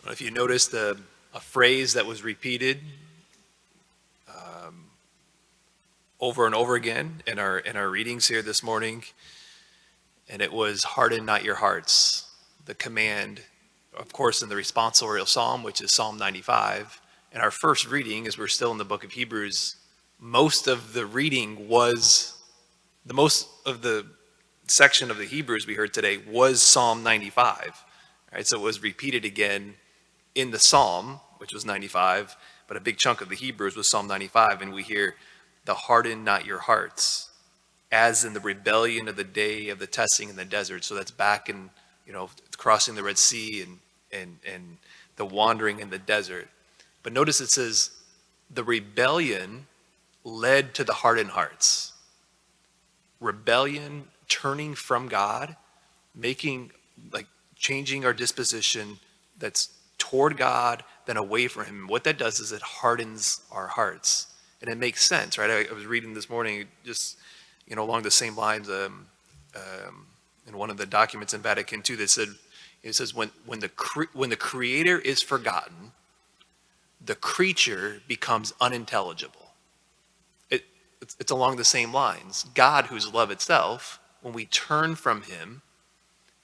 If you noticed a phrase that was repeated over and over again in our readings here this morning, and it was "Harden not your hearts." The command, of course, in the responsorial psalm, which is Psalm 95. And our first reading, as we're still in the book of Hebrews, most of the reading was most of the section of the Hebrews we heard today was Psalm 95. Right, so it was repeated again in the Psalm, which was 95, but a big chunk of the Hebrews was Psalm 95, and we hear, "The harden not your hearts, as in the rebellion of the day of the testing in the desert." So that's back in, crossing the Red Sea and the wandering in the desert. But notice it says, the rebellion led to the hardened hearts. Rebellion, turning from God, changing our disposition that's toward God, then away from Him. What that does is it hardens our hearts. And it makes sense, right? I was reading this morning, just, along the same lines, in one of the documents in Vatican II that said, it says, when the Creator is forgotten, the creature becomes unintelligible. It's along the same lines. God, who's love itself, when we turn from Him,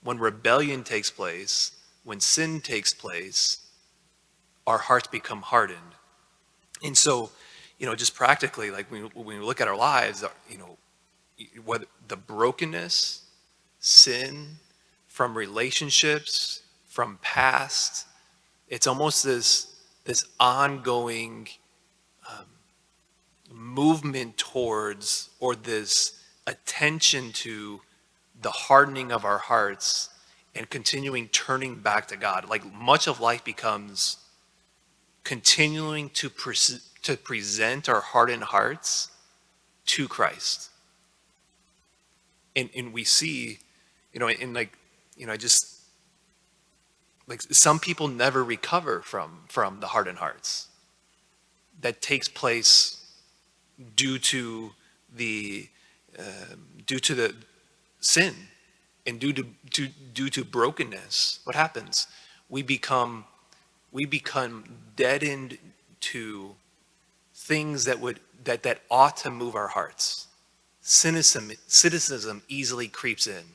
when rebellion takes place, when sin takes place, our hearts become hardened. And so, just practically, like when we look at our lives, whether the brokenness, sin, from relationships, from past, it's almost this ongoing movement towards, or this attention to the hardening of our hearts and continuing turning back to God. Like much of life becomes continuing to present our hardened hearts to Christ. And we see, some people never recover from the hardened hearts. That takes place due to the sin and due to brokenness. What happens? We become deadened to things that ought to move our hearts. Cynicism easily creeps in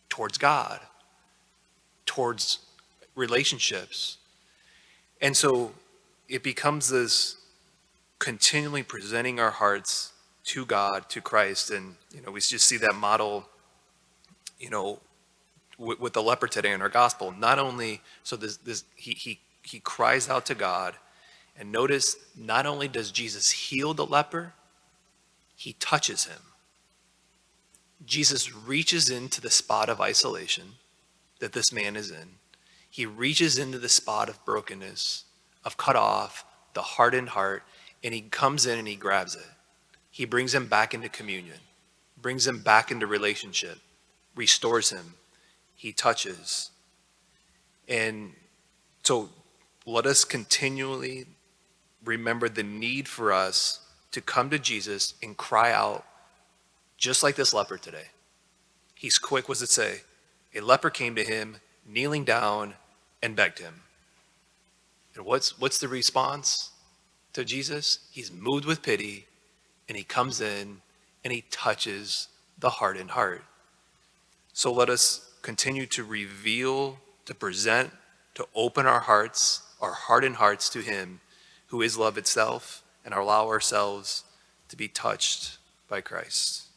towards God, towards relationships. And so it becomes this continually presenting our hearts to God, to Christ. And, we just see that model, with the leper today in our gospel. Not only, so he cries out to God, and notice, not only does Jesus heal the leper, He touches him. Jesus reaches into the spot of isolation that this man is in. He reaches into the spot of brokenness, of cut off, the hardened heart, and He comes in and He grabs it. He brings him back into communion, brings him back into relationship, restores him. He touches. And so let us continually remember the need for us to come to Jesus and cry out, just like this leper today. He's quick, what does it say? A leper came to Him, kneeling down, and begged Him. And what's the response to Jesus? He's moved with pity, and He comes in and He touches the hardened heart. So let us continue to reveal, to present, to open our hearts, our hardened hearts, to Him who is love itself, and allow ourselves to be touched by Christ.